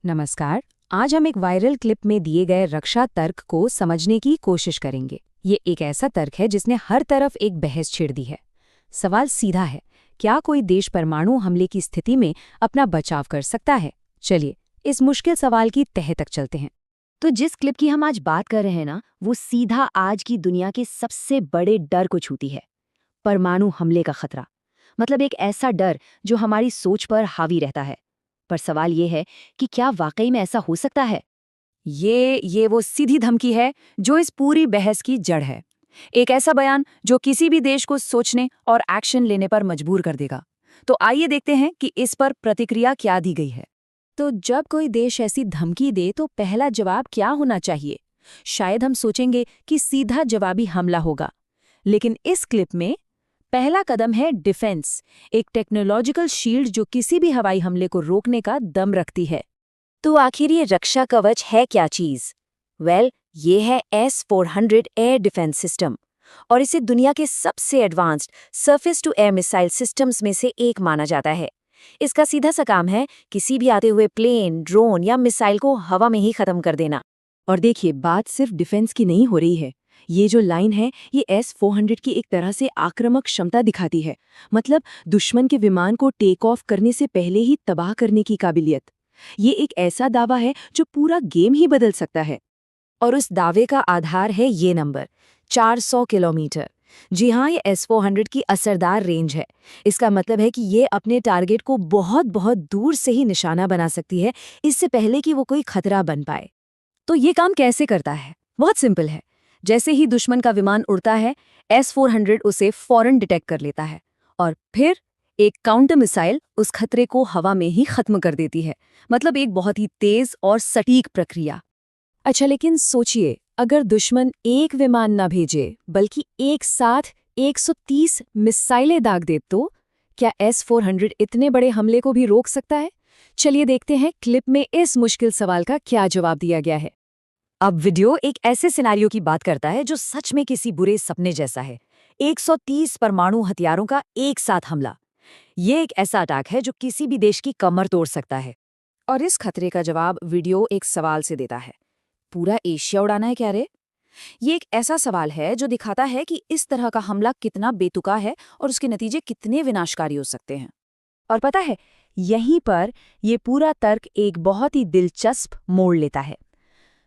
नमस्कार। आज हम एक वायरल क्लिप में दिए गए रक्षा तर्क को समझने की कोशिश करेंगे। ये एक ऐसा तर्क है जिसने हर तरफ एक बहस छेड़ दी है। सवाल सीधा है, क्या कोई देश परमाणु हमले की स्थिति में अपना बचाव कर सकता है? चलिए इस मुश्किल सवाल की तह तक चलते हैं। तो जिस क्लिप की हम आज बात कर रहे हैं ना, वो सीधा आज की दुनिया के सबसे बड़े डर को छूती है। परमाणु हमले का खतरा, मतलब एक ऐसा डर जो हमारी सोच पर हावी रहता है। पर सवाल ये है कि क्या वाकई में ऐसा हो सकता है? ये वो सीधी धमकी है जो इस पूरी बहस की जड़ है। एक ऐसा बयान जो किसी भी देश को सोचने और एक्शन लेने पर मजबूर कर देगा। तो आइए देखते हैं कि इस पर प्रतिक्रिया क्या दी गई है। तो जब कोई देश ऐसी धमकी दे तो पहला जवाब क्या होना चाहिए? शायद हम सोचेंगे कि सीधा जवाबी हमला होगा, लेकिन इस क्लिप में पहला कदम है डिफेंस, एक टेक्नोलॉजिकल शील्ड जो किसी भी हवाई हमले को रोकने का दम रखती है। तो आखिर ये रक्षा कवच है क्या चीज? ये है S-400 एयर डिफेंस सिस्टम, और इसे दुनिया के सबसे advanced surface to air missile systems में से एक माना जाता है। इसका सीधा सा काम है किसी भी आते हुए प्लेन, ड्रोन या मिसाइल को हवा में ही खत्म कर देना। और देखिए, बात सिर्फ डिफेंस की नहीं हो रही है। ये जो लाइन है, ये S-400 की एक तरह से आक्रामक क्षमता दिखाती है। मतलब दुश्मन के विमान को टेक ऑफ करने से पहले ही तबाह करने की काबिलियत। ये एक ऐसा दावा है जो पूरा गेम ही बदल सकता है। और उस दावे का आधार है ये नंबर 400 किलोमीटर। जी हाँ, ये S-400 की असरदार रेंज है। इसका मतलब है कि ये अपने टारगेट को बहुत बहुत दूर से ही निशाना बना सकती है, इससे पहले कि वो कोई खतरा बन पाए। तो ये काम कैसे करता है? बहुत सिंपल है। जैसे ही दुश्मन का विमान उड़ता है, S-400 उसे फौरन डिटेक्ट कर लेता है और फिर एक काउंटर मिसाइल उस खतरे को हवा में ही खत्म कर देती है। मतलब एक बहुत ही तेज और सटीक प्रक्रिया। अच्छा, लेकिन सोचिए, अगर दुश्मन एक विमान न भेजे बल्कि एक साथ 130 मिसाइलें दाग दे तो क्या S-400 इतने बड़े हमले को भी रोक सकता है? चलिए देखते हैं क्लिप में इस मुश्किल सवाल का क्या जवाब दिया गया है। अब वीडियो एक ऐसे सिनेरियो की बात करता है जो सच में किसी बुरे सपने जैसा है। 130 परमाणु हथियारों का एक साथ हमला। ये एक ऐसा अटैक है जो किसी भी देश की कमर तोड़ सकता है। और इस खतरे का जवाब वीडियो एक सवाल से देता है, पूरा एशिया उड़ाना है क्या रे? ये एक ऐसा सवाल है जो दिखाता है कि इस तरह का हमला कितना बेतुका है और उसके नतीजे कितने विनाशकारी हो सकते हैं। और पता है, यहीं पर ये पूरा तर्क एक बहुत ही दिलचस्प मोड़ लेता है।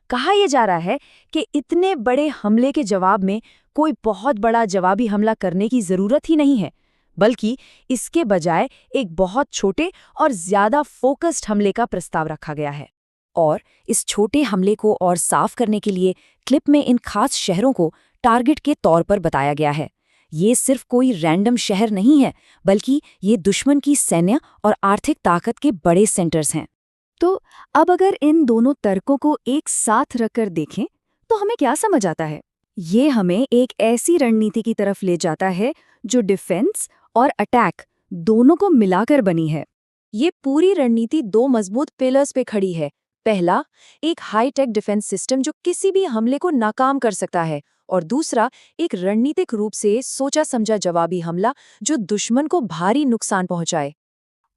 कहा यह जा रहा है कि इतने बड़े हमले के जवाब में कोई बहुत बड़ा जवाबी हमला करने की जरूरत ही नहीं है, बल्कि इसके बजाय एक बहुत छोटे और ज्यादा फोकस्ड हमले का प्रस्ताव रखा गया है। और इस छोटे हमले को और साफ करने के लिए क्लिप में इन खास शहरों को टारगेट के तौर पर बताया गया है। ये सिर्फ कोई रैंडम शहर नहीं है, बल्कि ये दुश्मन की सैन्य और आर्थिक ताकत के बड़े सेंटर्स हैं। तो अब अगर इन दोनों तर्कों को एक साथ रखकर देखें तो हमें क्या समझ आता है? ये हमें एक ऐसी रणनीति की तरफ ले जाता है जो डिफेंस और अटैक दोनों को मिलाकर बनी है। ये पूरी रणनीति दो मजबूत पिलर्स पे खड़ी है। पहला, एक हाईटेक डिफेंस सिस्टम जो किसी भी हमले को नाकाम कर सकता है, और दूसरा, एक रणनीतिक रूप से सोचा समझा जवाबी हमला जो दुश्मन को भारी नुकसान पहुंचाए।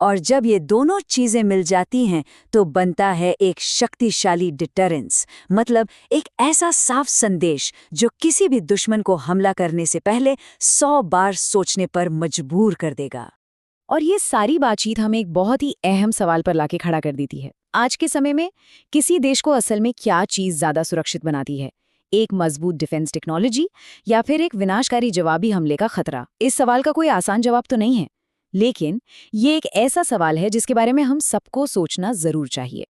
और जब ये दोनों चीजें मिल जाती हैं तो बनता है एक शक्तिशाली डिटरेंस, मतलब एक ऐसा साफ संदेश जो किसी भी दुश्मन को हमला करने से पहले 100 बार सोचने पर मजबूर कर देगा। और ये सारी बातचीत हमें एक बहुत ही अहम सवाल पर लाके खड़ा कर देती है। आज के समय में किसी देश को असल में क्या चीज ज्यादा सुरक्षित बनाती है? एक मजबूत डिफेंस टेक्नोलॉजी या फिर एक विनाशकारी जवाबी हमले का खतरा? इस सवाल का कोई आसान जवाब तो नहीं है, लेकिन ये एक ऐसा सवाल है जिसके बारे में हम सबको सोचना जरूर चाहिए।